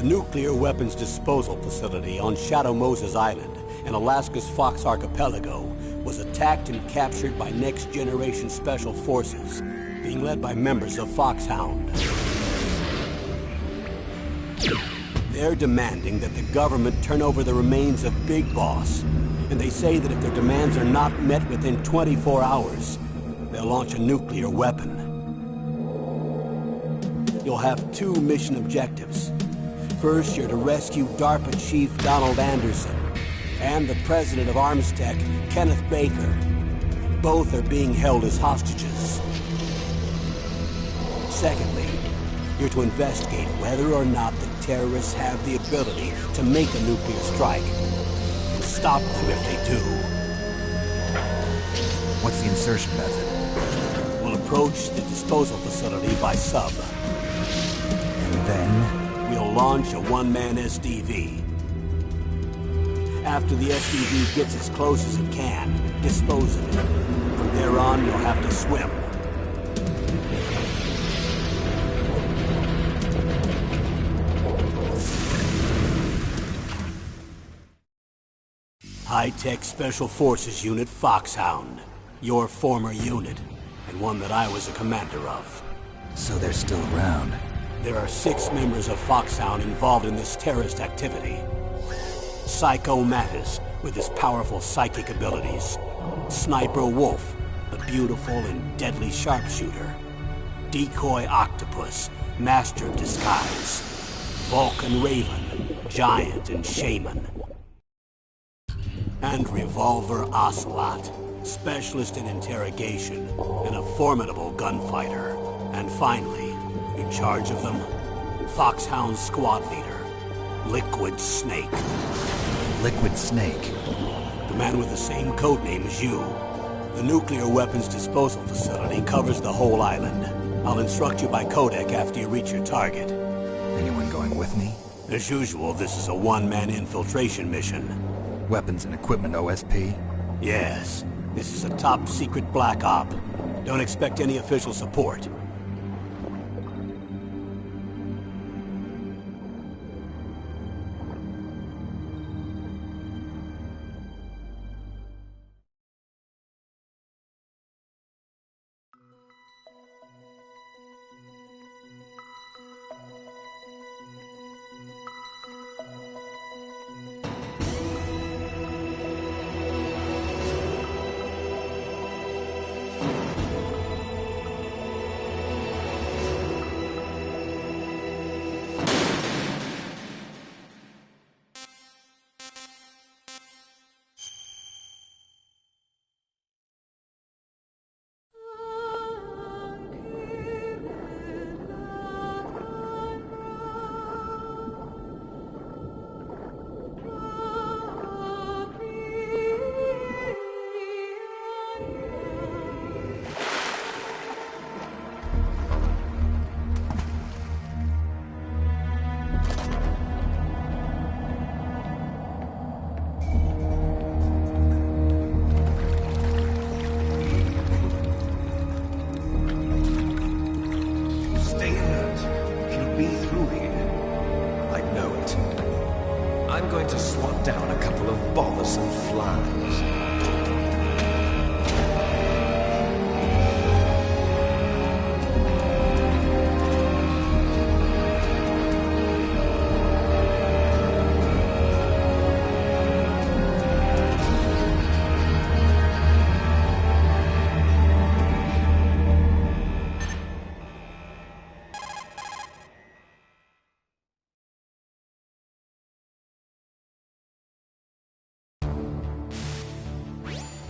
nuclear weapons disposal facility on Shadow Moses Island in Alaska's Fox Archipelago was attacked and captured by next-generation special forces, being led by members of Foxhound. They're demanding that the government turn over the remains of Big Boss, and they say that if their demands are not met within 24 hours, they'll launch a nuclear weapon. You'll have two mission objectives. First, you're to rescue DARPA Chief Donald Anderson and the president of Armstech, Kenneth Baker. Both are being held as hostages. Secondly, you're to investigate whether or not the terrorists have the ability to make a nuclear strike, and stop them if they do. What's the insertion method? We'll approach the disposal facility by sub. And then? We'll launch a one-man SDV. After the SDV gets as close as it can, dispose of it. From there on, you'll have to swim. High-Tech Special Forces Unit Foxhound. Your former unit, and one that I was a commander of. So they're still around. There are 6 members of Foxhound involved in this terrorist activity. Psycho Mattis, with his powerful psychic abilities. Sniper Wolf, the beautiful and deadly sharpshooter. Decoy Octopus, master of disguise. Vulcan Raven, giant and shaman. And Revolver Ocelot, specialist in interrogation and a formidable gunfighter. And finally, in charge of them, Foxhound's squad leader, Liquid Snake. Liquid Snake? The man with the same codename as you. The nuclear weapons disposal facility covers the whole island. I'll instruct you by codec after you reach your target. Anyone going with me? As usual, this is a one-man infiltration mission. Weapons and equipment OSP? Yes. This is a top-secret black op. Don't expect any official support. I'm going to swat down a couple of bothersome flies.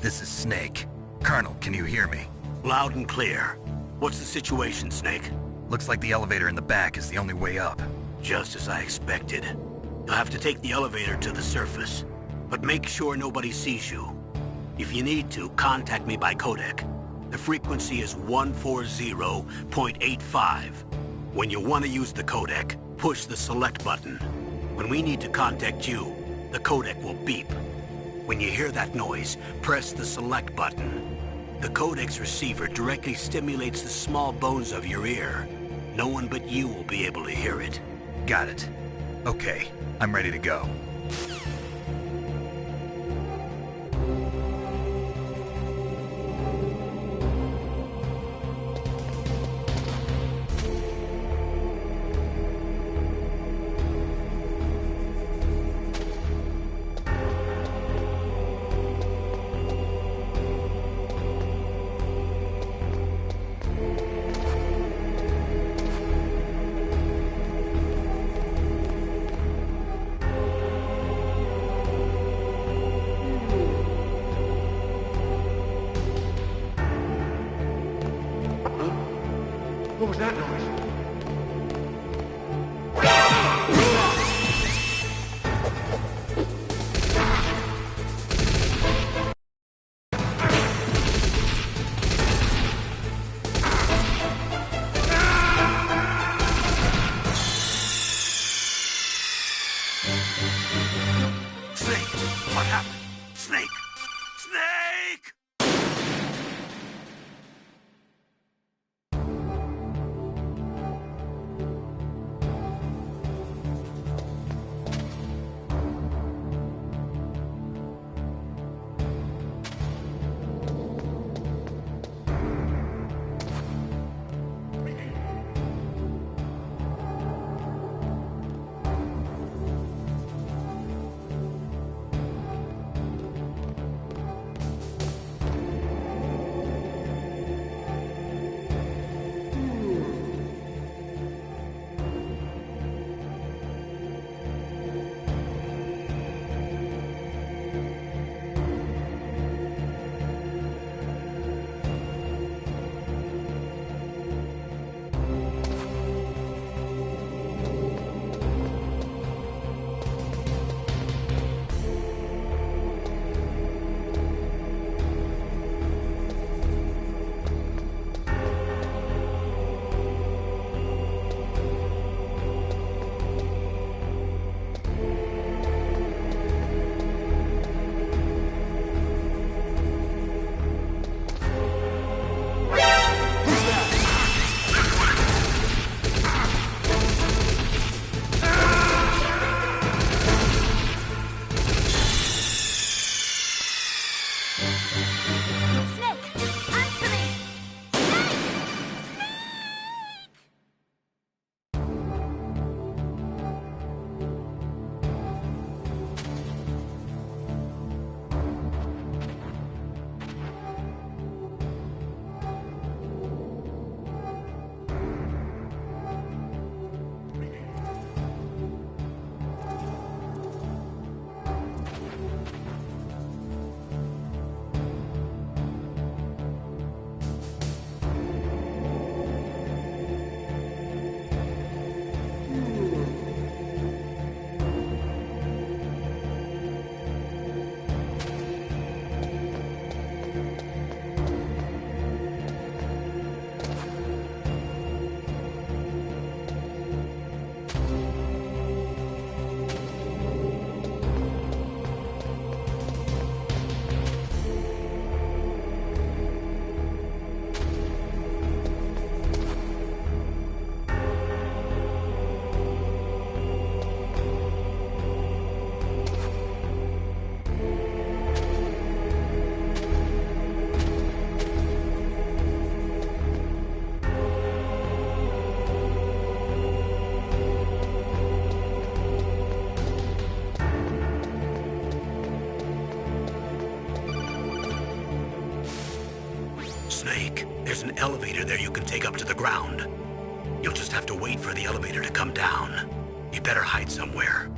This is Snake. Colonel, can you hear me? Loud and clear. What's the situation, Snake? Looks like the elevator in the back is the only way up. Just as I expected. You'll have to take the elevator to the surface. But make sure nobody sees you. If you need to, contact me by codec. The frequency is 140.85. When you want to use the codec, push the select button. When we need to contact you, the codec will beep. When you hear that noise, press the select button. The codec's receiver directly stimulates the small bones of your ear. No one but you will be able to hear it. Got it. Okay, I'm ready to go. What was that noise? Snake! What happened? Snake! Snake! Snake, there's an elevator there you can take up to the ground. You'll just have to wait for the elevator to come down. You better hide somewhere.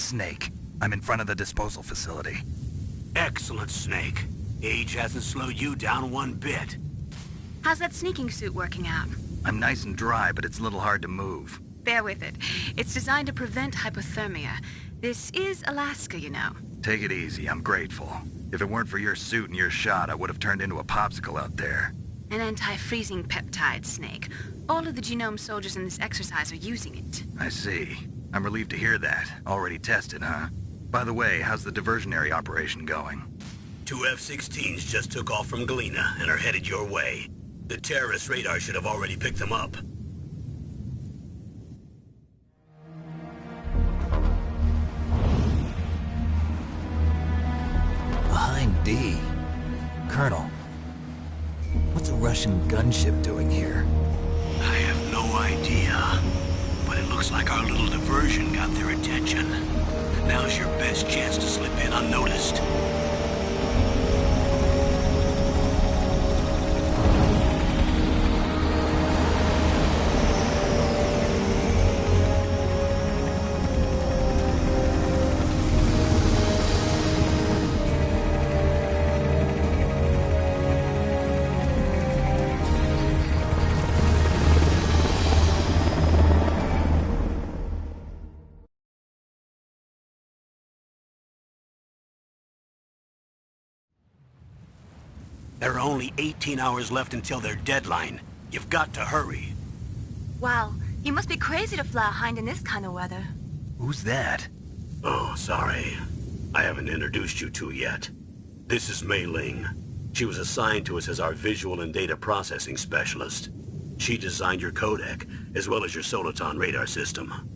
Snake. I'm in front of the disposal facility. Excellent, Snake. Age hasn't slowed you down one bit. How's that sneaking suit working out? I'm nice and dry, but it's a little hard to move. Bear with it. It's designed to prevent hypothermia. This is Alaska, you know. Take it easy, I'm grateful. If it weren't for your suit and your shot, I would have turned into a popsicle out there. An anti-freezing peptide, Snake. All of the genome soldiers in this exercise are using it. I see. I'm relieved to hear that. Already tested, huh? By the way, how's the diversionary operation going? 2 F-16s just took off from Galena and are headed your way. The terrorist radar should have already picked them up. Behind D. Colonel, what's a Russian gunship doing here? I have no idea, but it looks like our little diversion got their attention. Now's your best chance to slip in unnoticed. There are only 18 hours left until their deadline. You've got to hurry. Wow, you must be crazy to fly a Hind in this kind of weather. Who's that? Oh, sorry. I haven't introduced you to yet. This is Mei Ling. She was assigned to us as our visual and data processing specialist. She designed your codec, as well as your Soliton radar system.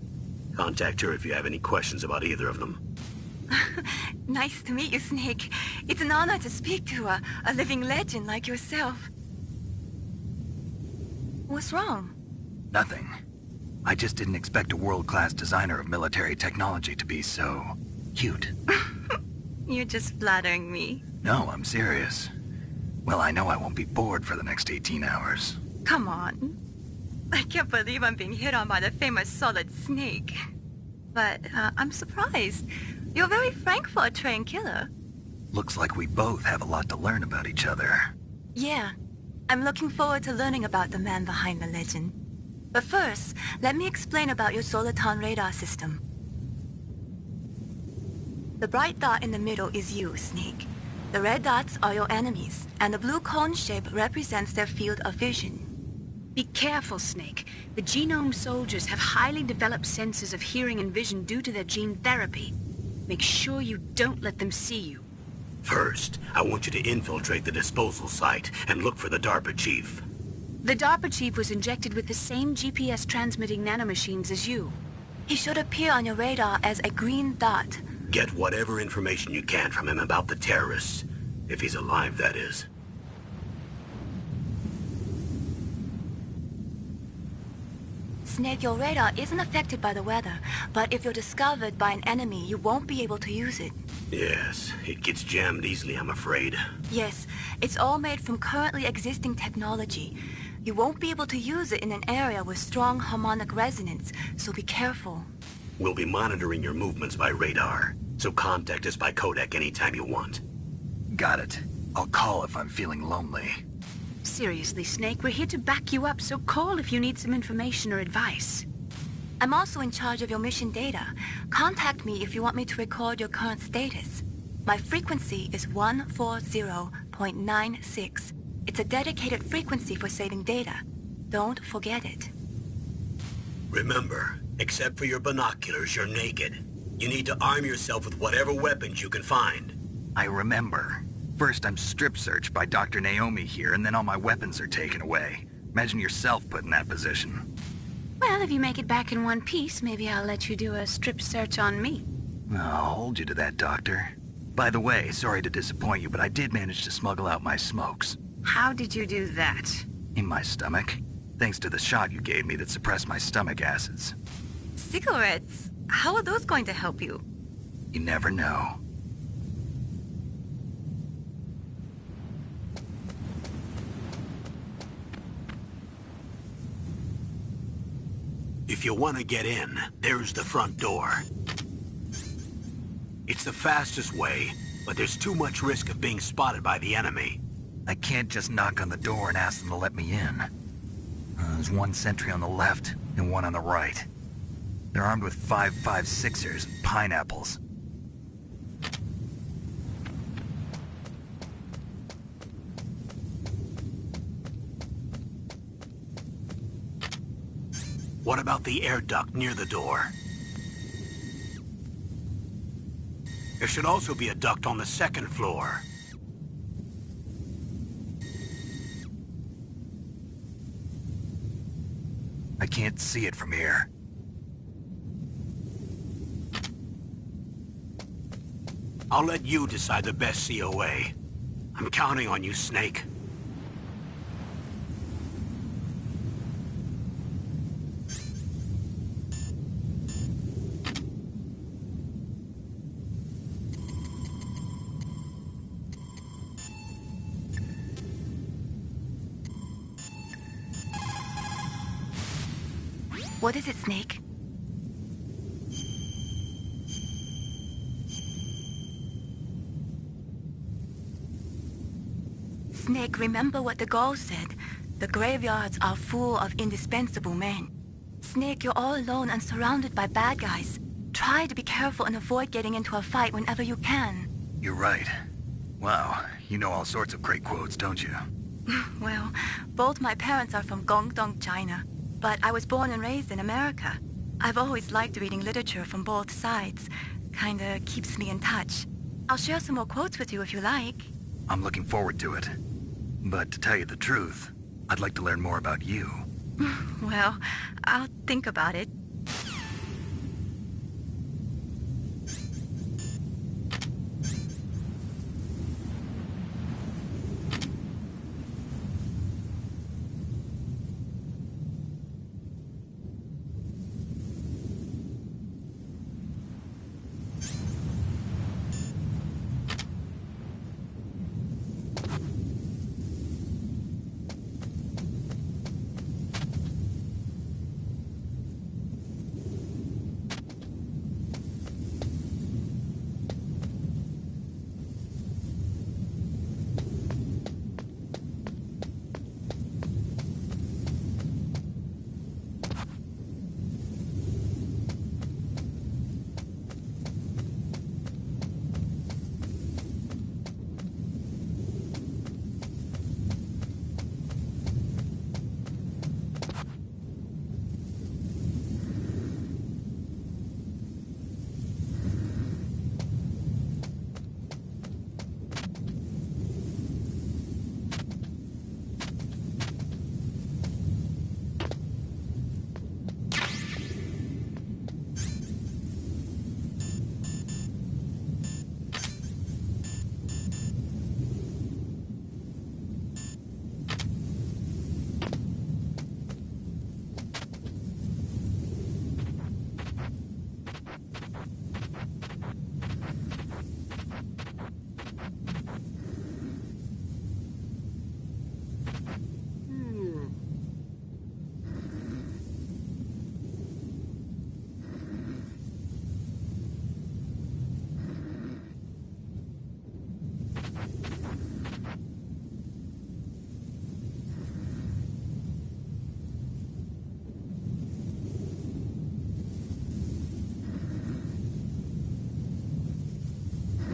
Contact her if you have any questions about either of them. Nice to meet you, Snake. It's an honor to speak to a living legend like yourself. What's wrong? Nothing. I just didn't expect a world-class designer of military technology to be so cute. You're just flattering me. No, I'm serious. Well, I know I won't be bored for the next 18 hours. Come on. I can't believe I'm being hit on by the famous Solid Snake. But I'm surprised. You're very frank for a trained killer. Looks like we both have a lot to learn about each other. Yeah. I'm looking forward to learning about the man behind the legend. But first, let me explain about your Soliton radar system. The bright dot in the middle is you, Snake. The red dots are your enemies, and the blue cone shape represents their field of vision. Be careful, Snake. The genome soldiers have highly developed senses of hearing and vision due to their gene therapy. Make sure you don't let them see you. First, I want you to infiltrate the disposal site and look for the DARPA chief. The DARPA chief was injected with the same GPS transmitting nanomachines as you. He should appear on your radar as a green dot. Get whatever information you can from him about the terrorists. If he's alive, that is. Snake, your radar isn't affected by the weather, but if you're discovered by an enemy, you won't be able to use it. Yes, it gets jammed easily, I'm afraid. Yes, it's all made from currently existing technology. You won't be able to use it in an area with strong harmonic resonance, so be careful. We'll be monitoring your movements by radar, so contact us by codec anytime you want. Got it. I'll call if I'm feeling lonely. Seriously, Snake, we're here to back you up, so call if you need some information or advice. I'm also in charge of your mission data. Contact me if you want me to record your current status. My frequency is 140.96. It's a dedicated frequency for saving data. Don't forget it. Remember, except for your binoculars, you're naked. You need to arm yourself with whatever weapons you can find. I remember. First, I'm strip searched by Dr. Naomi here, and then all my weapons are taken away. Imagine yourself put in that position. Well, if you make it back in one piece, maybe I'll let you do a strip search on me. I'll hold you to that, Doctor. By the way, sorry to disappoint you, but I did manage to smuggle out my smokes. How did you do that? In my stomach. Thanks to the shot you gave me that suppressed my stomach acids. Cigarettes? How are those going to help you? You never know. If you want to get in, there's the front door. It's the fastest way, but there's too much risk of being spotted by the enemy. I can't just knock on the door and ask them to let me in. There's one sentry on the left and one on the right. They're armed with 5.56ers and pineapples. What about the air duct near the door? There should also be a duct on the second floor. I can't see it from here. I'll let you decide the best COA. I'm counting on you, Snake. What is it, Snake? Snake, remember what the Gaul said. The graveyards are full of indispensable men. Snake, you're all alone and surrounded by bad guys. Try to be careful and avoid getting into a fight whenever you can. You're right. Wow, you know all sorts of great quotes, don't you? Well, both my parents are from Guangdong, China. But I was born and raised in America. I've always liked reading literature from both sides. Kinda keeps me in touch. I'll share some more quotes with you if you like. I'm looking forward to it. But to tell you the truth, I'd like to learn more about you. Well, I'll think about it.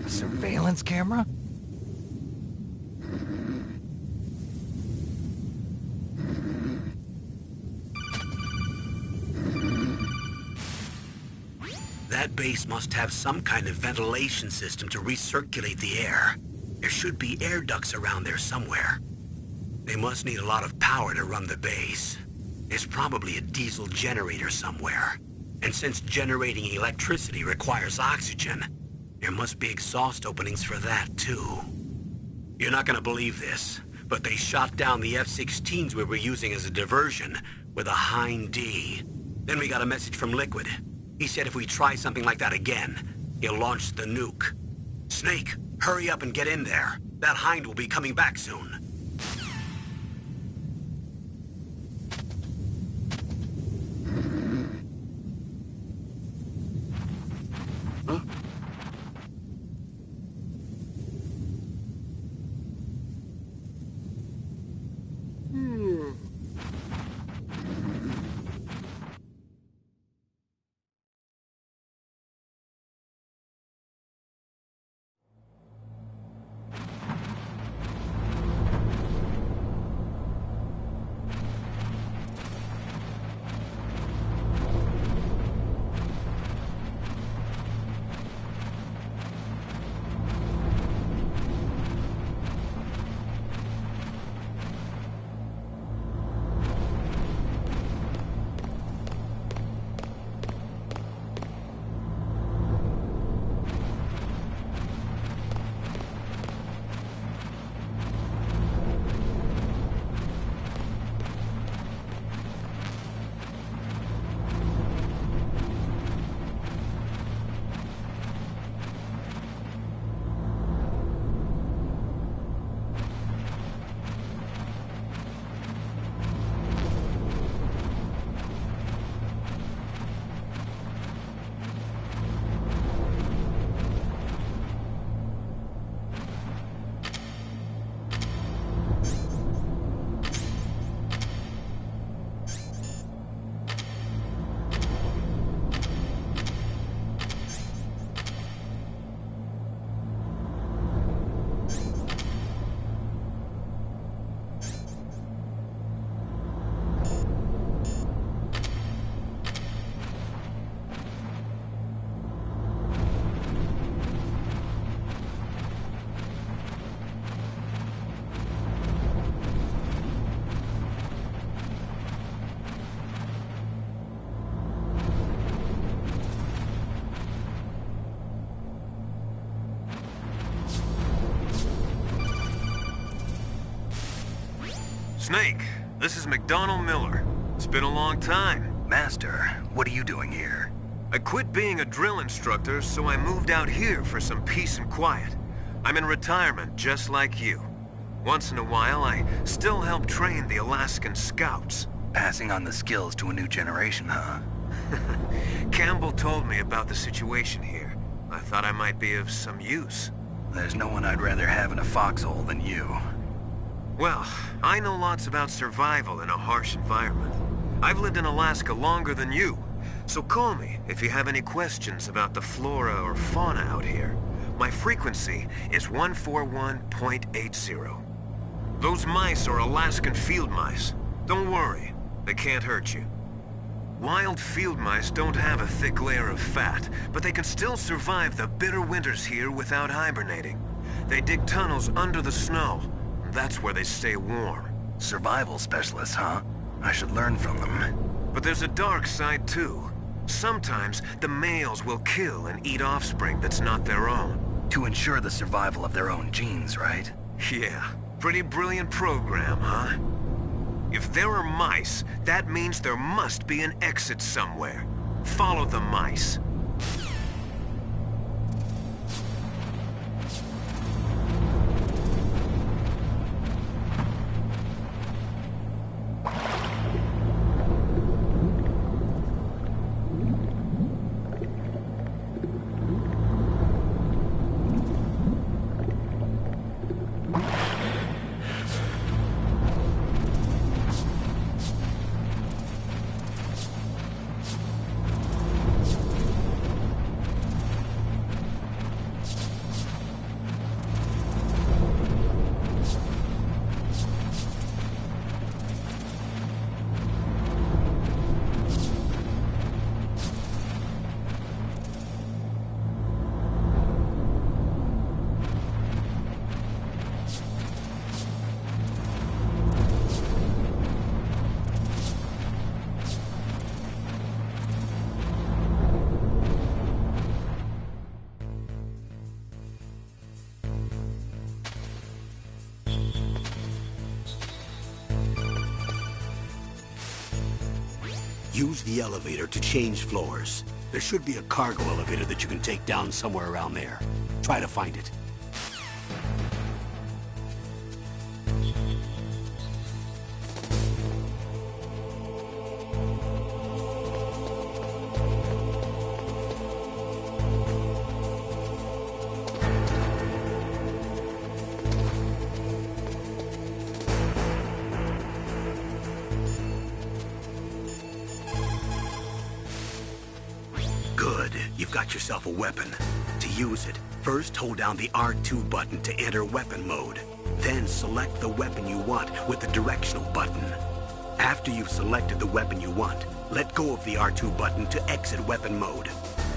A surveillance camera? That base must have some kind of ventilation system to recirculate the air. There should be air ducts around there somewhere. They must need a lot of power to run the base. There's probably a diesel generator somewhere. And since generating electricity requires oxygen, there must be exhaust openings for that, too. You're not gonna believe this, but they shot down the F-16s we were using as a diversion with a Hind D. Then we got a message from Liquid. He said if we try something like that again, he'll launch the nuke. Snake, hurry up and get in there. That Hind will be coming back soon. Snake, this is McDonald Miller. It's been a long time. Master, what are you doing here? I quit being a drill instructor, so I moved out here for some peace and quiet. I'm in retirement, just like you. Once in a while, I still help train the Alaskan Scouts. Passing on the skills to a new generation, huh? Campbell told me about the situation here. I thought I might be of some use. There's no one I'd rather have in a foxhole than you. Well, I know lots about survival in a harsh environment. I've lived in Alaska longer than you, so call me if you have any questions about the flora or fauna out here. My frequency is 141.80. Those mice are Alaskan field mice. Don't worry, they can't hurt you. Wild field mice don't have a thick layer of fat, but they can still survive the bitter winters here without hibernating. They dig tunnels under the snow. That's where they stay warm. Survival specialists, huh? I should learn from them. But there's a dark side too. Sometimes the males will kill and eat offspring that's not their own. To ensure the survival of their own genes, right? Yeah, pretty brilliant program, huh? If there are mice, that means there must be an exit somewhere. Follow the mice. Use the elevator to change floors. There should be a cargo elevator that you can take down somewhere around there. Try to find it. Good. You've got yourself a weapon. To use it, first hold down the R2 button to enter weapon mode. Then select the weapon you want with the directional button. After you've selected the weapon you want, let go of the R2 button to exit weapon mode.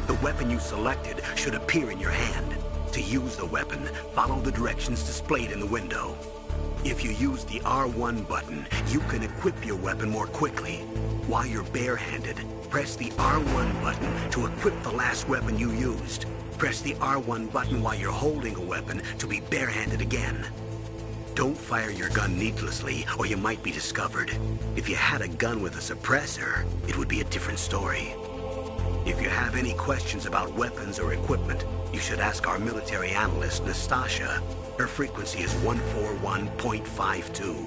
The weapon you selected should appear in your hand. To use the weapon, follow the directions displayed in the window. If you use the R1 button, you can equip your weapon more quickly. While you're barehanded, press the R1 button to equip the last weapon you used. Press the R1 button while you're holding a weapon to be barehanded again. Don't fire your gun needlessly, or you might be discovered. If you had a gun with a suppressor, it would be a different story. If you have any questions about weapons or equipment, you should ask our military analyst, Nastasha. Her frequency is 141.52.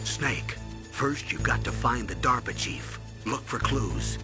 Snake, first you've got to find the DARPA chief. Look for clues.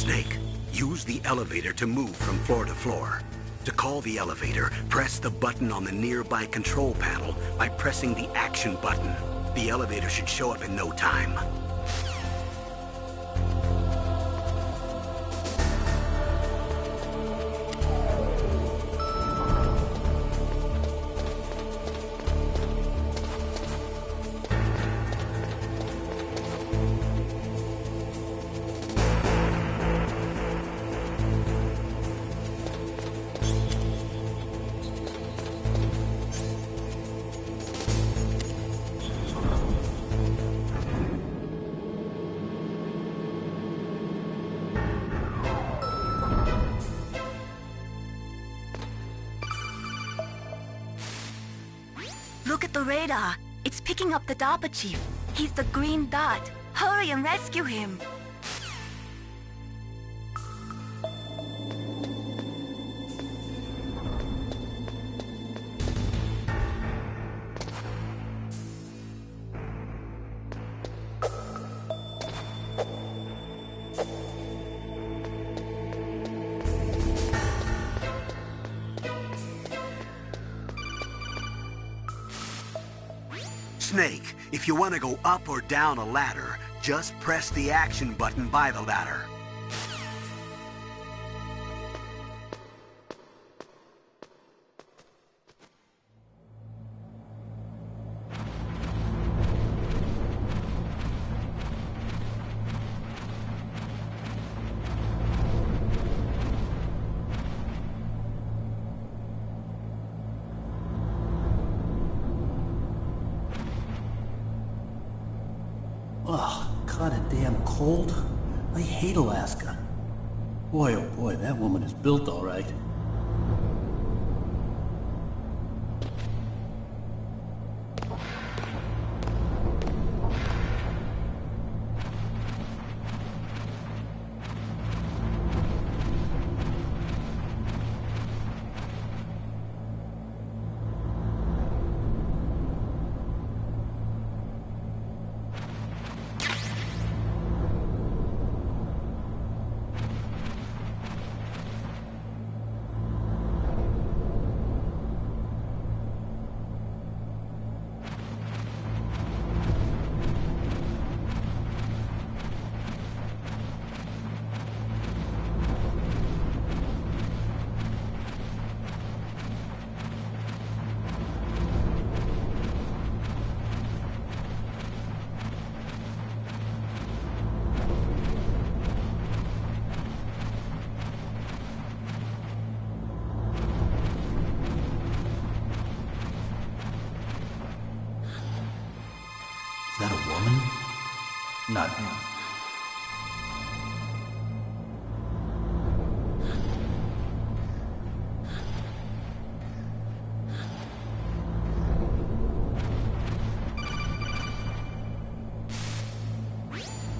Snake, use the elevator to move from floor to floor. To call the elevator, press the button on the nearby control panel by pressing the action button. The elevator should show up in no time. Look at the radar. It's picking up the DARPA chief. He's the green dot. Hurry and rescue him. Snake, if you want to go up or down a ladder, just press the action button by the ladder. Oh, kinda damn cold. I hate Alaska. Boy, oh boy, that woman is built all right. Is that a woman? Not him.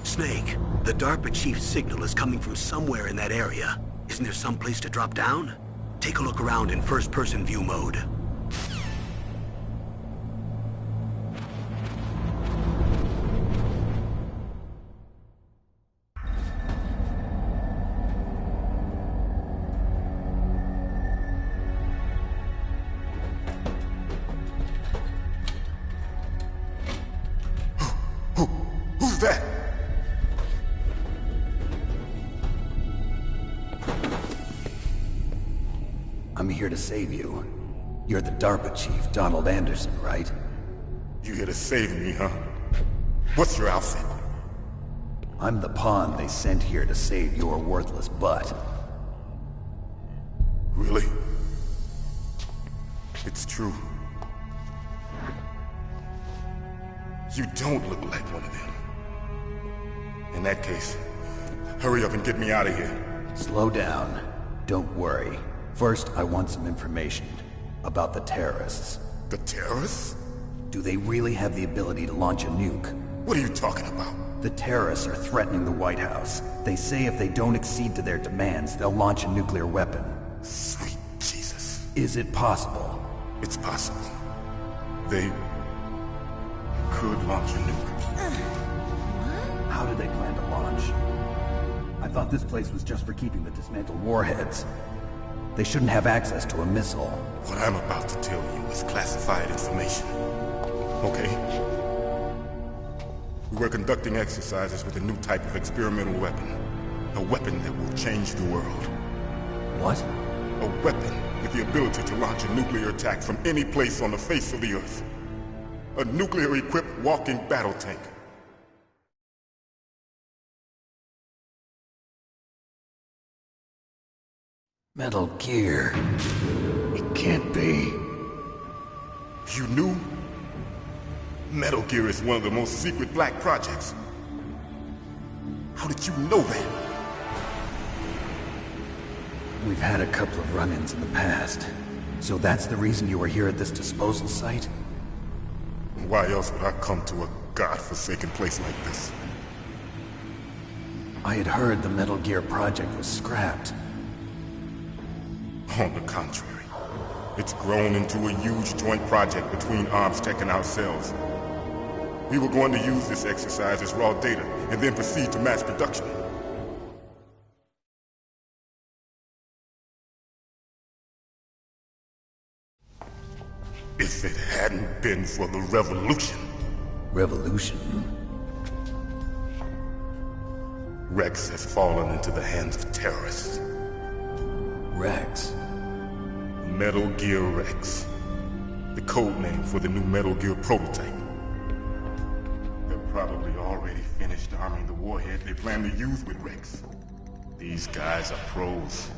Snake, the DARPA chief's signal is coming from somewhere in that area. Isn't there some place to drop down? Take a look around in first-person view mode. Who's that? I'm here to save you. You're the DARPA chief, Donald Anderson, right? You here to save me, huh? What's your outfit? I'm the pawn they sent here to save your worthless butt. Really? It's true. You don't look like one of them. In that case, hurry up and get me out of here. Slow down. Don't worry. First, I want some information about the terrorists. The terrorists? Do they really have the ability to launch a nuke? What are you talking about? The terrorists are threatening the White House. They say if they don't accede to their demands, they'll launch a nuclear weapon. Sweet Jesus. Is it possible? It's possible. They could launch a nuke. How do they plan to launch? I thought this place was just for keeping the dismantled warheads. They shouldn't have access to a missile. What I'm about to tell you is classified information. Okay? We were conducting exercises with a new type of experimental weapon. A weapon that will change the world. What? A weapon with the ability to launch a nuclear attack from any place on the face of the Earth. A nuclear-equipped walking battle tank. Metal Gear. It can't be. You knew? Metal Gear is one of the most secret black projects. How did you know that? We've had a couple of run-ins in the past. So that's the reason you were here at this disposal site? Why else would I come to a godforsaken place like this? I had heard the Metal Gear project was scrapped. On the contrary, it's grown into a huge joint project between ArmsTech and ourselves. We were going to use this exercise as raw data and then proceed to mass production. If it hadn't been for the revolution... Revolution? Rex has fallen into the hands of terrorists. Rex? Metal Gear Rex. The code name for the new Metal Gear prototype. They're probably already finished arming the warhead they plan to use with Rex. These guys are pros.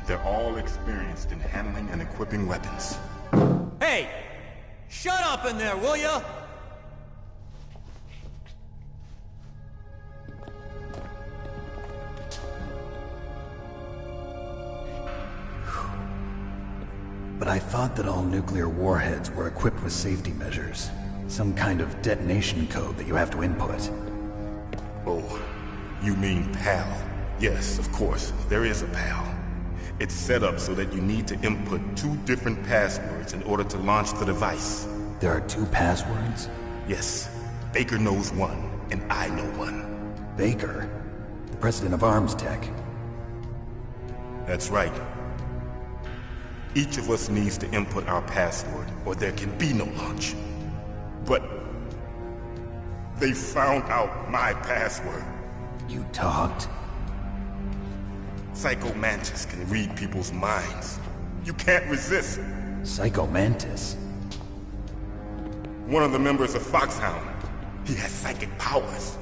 They're all experienced in handling and equipping weapons. Hey! Shut up in there, will ya? But I thought that all nuclear warheads were equipped with safety measures. Some kind of detonation code that you have to input. Oh, you mean PAL? Yes, of course, there is a PAL. It's set up so that you need to input 2 different passwords in order to launch the device. There are 2 passwords? Yes. Baker knows one, and I know one. Baker? The president of ArmsTech? That's right. Each of us needs to input our password, or there can be no launch. But... they found out my password. You talked? Psycho Mantis can read people's minds. You can't resist. Psycho Mantis? One of the members of Foxhound. He has psychic powers.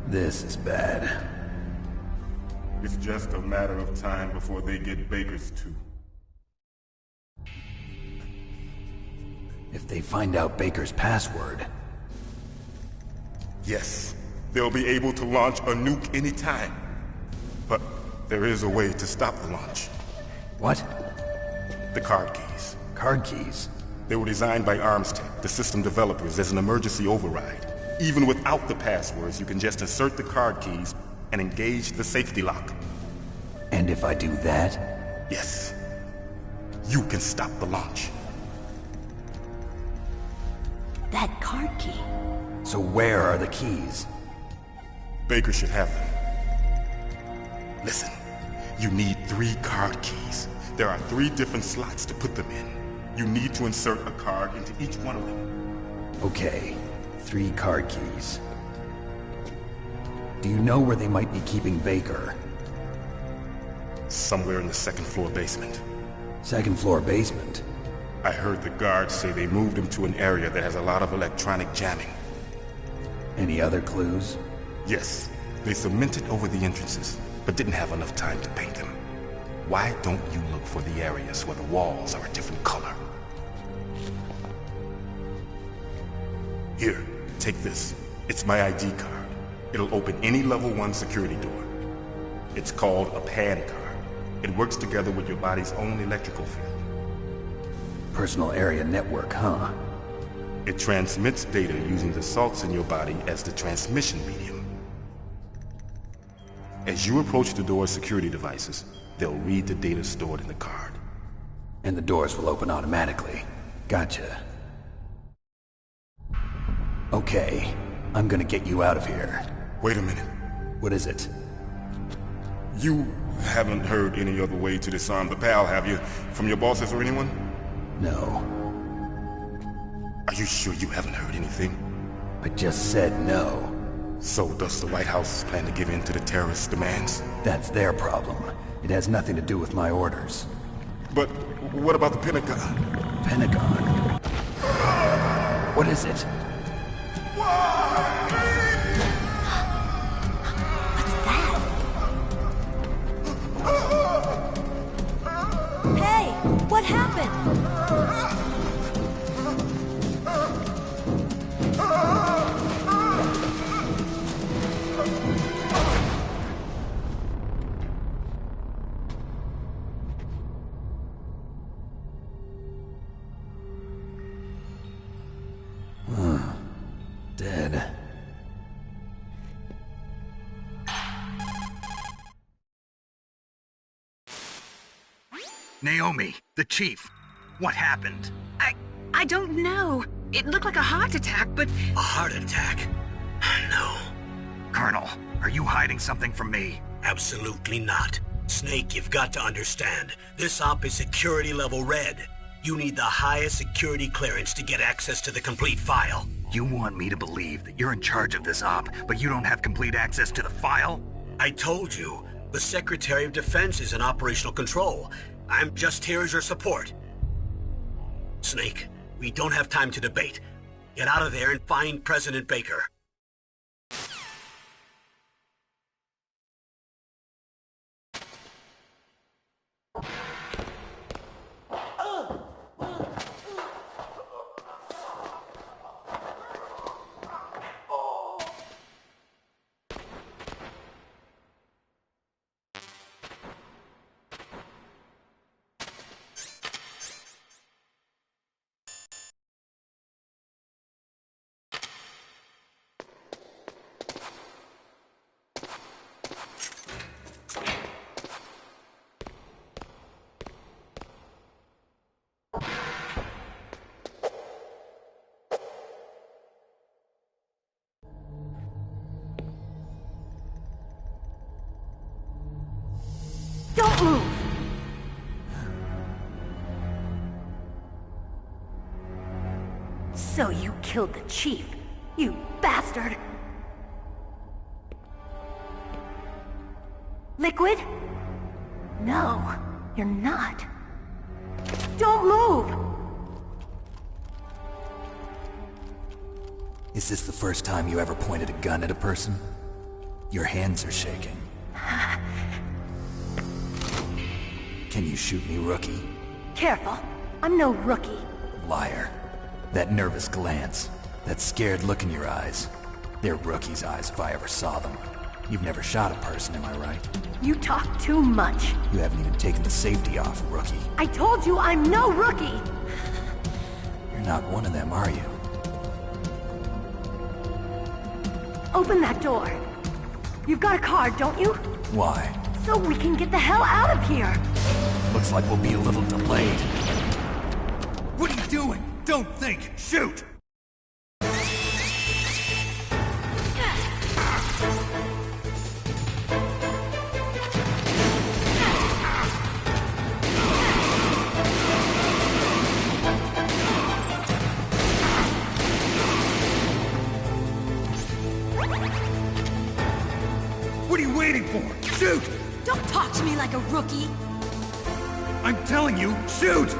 This is bad. It's just a matter of time before they get Baker's too. If they find out Baker's password... Yes, they'll be able to launch a nuke anytime. But there is a way to stop the launch. What? The card keys. Card keys? They were designed by ArmsTech, the system developers, as an emergency override. Even without the passwords, you can just insert the card keys and engage the safety lock. And if I do that? Yes. You can stop the launch. That card key. So where are the keys? Baker should have them. Listen, you need 3 card keys. There are 3 different slots to put them in. You need to insert a card into each one of them. Okay, 3 card keys. Do you know where they might be keeping Baker? Somewhere in the 2nd floor basement. 2nd floor basement? I heard the guards say they moved him to an area that has a lot of electronic jamming. Any other clues? Yes. They cemented over the entrances, but didn't have enough time to paint them. Why don't you look for the areas where the walls are a different color? Here, take this. It's my ID card. It'll open any level 1 security door. It's called a PAN card. It works together with your body's own electrical field. Personal area network, huh? It transmits data using the salts in your body as the transmission medium. As you approach the door's security devices, they'll read the data stored in the card. And the doors will open automatically. Gotcha. Okay, I'm gonna get you out of here. Wait a minute. What is it? You haven't heard any other way to disarm the PAL, have you? From your bosses or anyone? No. Are you sure you haven't heard anything? I just said no. So does the White House plan to give in to the terrorists' demands? That's their problem. It has nothing to do with my orders. But what about the Pentagon? Pentagon? What is it? Hey, what happened? Dead. Naomi, the chief. What happened? I don't know. It looked like a heart attack, but... A heart attack? No. Colonel, are you hiding something from me? Absolutely not. Snake, you've got to understand. This op is security level red. You need the highest security clearance to get access to the complete file. You want me to believe that you're in charge of this op, but you don't have complete access to the file? I told you. The Secretary of Defense is in operational control. I'm just here as your support. Snake, we don't have time to debate. Get out of there and find President Baker. Don't move! So you killed the chief, you bastard! Liquid? No, you're not. Don't move! Is this the first time you ever pointed a gun at a person? Your hands are shaking. Can you shoot me, rookie? Careful, I'm no rookie. Liar. That nervous glance, that scared look in your eyes. They're rookie's eyes if I ever saw them. You've never shot a person, am I right? You talk too much. You haven't even taken the safety off, rookie. I told you I'm no rookie! You're not one of them, are you? Open that door. You've got a card, don't you? Why? So we can get the hell out of here! Looks like we'll be a little delayed. What are you doing? Don't think! Shoot! What are you waiting for? Shoot! Don't talk to me like a rookie! I'm telling you, shoot!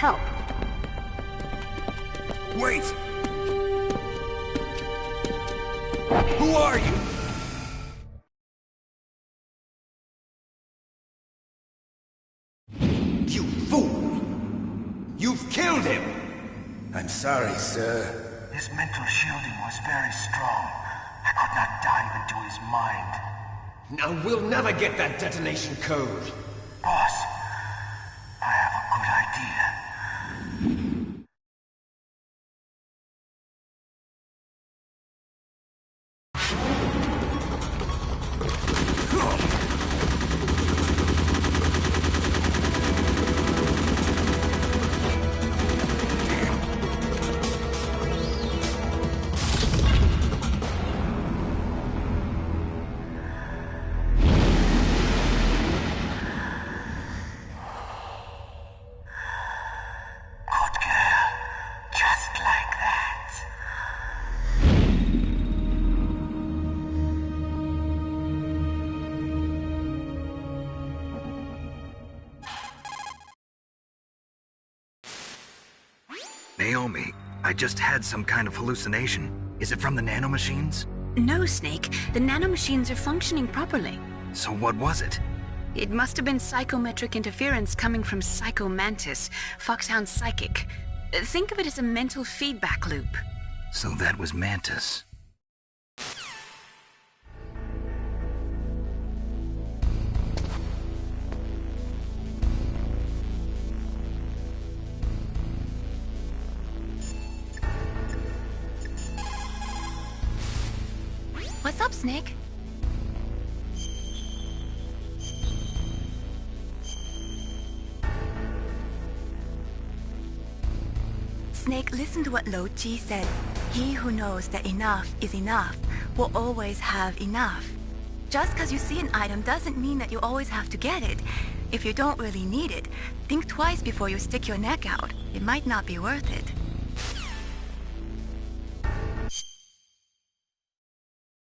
help. Wait! Who are you? You fool! You've killed him! I'm sorry, sir. His mental shielding was very strong. I could not dive into his mind. Now we'll never get that detonation code. Boss, I have a good idea. Naomi, I just had some kind of hallucination. Is it from the nanomachines? No, Snake. The nanomachines are functioning properly. So what was it? It must have been psychometric interference coming from Psycho Mantis, Foxhound's psychic. Think of it as a mental feedback loop. So that was Mantis. What's up, Snake? Snake, listen to what Lo Ji said. He who knows that enough is enough will always have enough. Just because you see an item doesn't mean that you always have to get it. If you don't really need it, think twice before you stick your neck out. It might not be worth it.